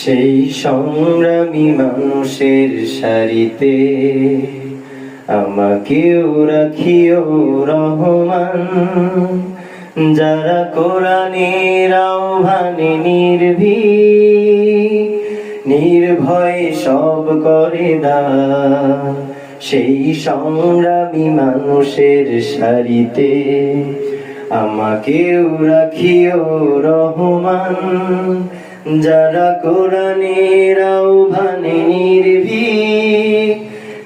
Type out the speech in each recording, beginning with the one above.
সেই সংগ্রামী মানুষের সারিতে আমাকেও রাখিও রহমান, যারা কোরআনের আহ্বানে নির্ভয়ে সব করে দান। সেই সংগ্রামী মানুষের সারিতে আমাকেও রাখিও রহমান, যারা কোরআনের আহ্বানে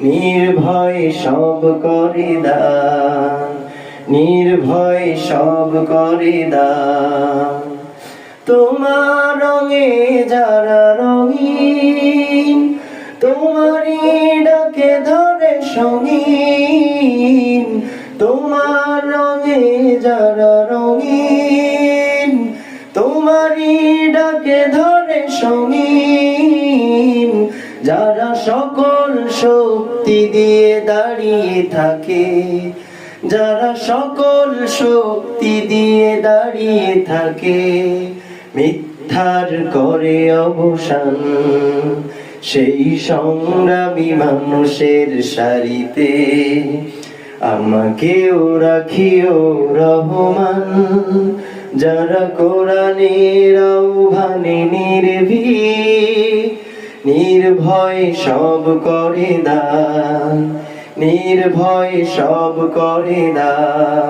নির্ভয়ে সব করে দান, নির্ভয়ে সব করে দান। তোমার রঙে যারা রঙিন, তোমারই ডাকে ধরে সঙ্গীন। তোমার রঙে যারা রঙিন, তোমারই ডাকে ধরে সঙ্গীন। যারা সকল শক্তি দিয়ে দাঁড়িয়ে থাকে, যারা সকল শক্তি দিয়ে দাঁড়িয়ে থাকে, মিথ্যার করে অবসান। সেই সংগ্রামী মানুষের সারিতে আমাকেও রাখিও রহমান, যারা কোরআনের আহ্বানে নির্ভয়ে সব করে দান, নির্ভয়ে সব করে দান।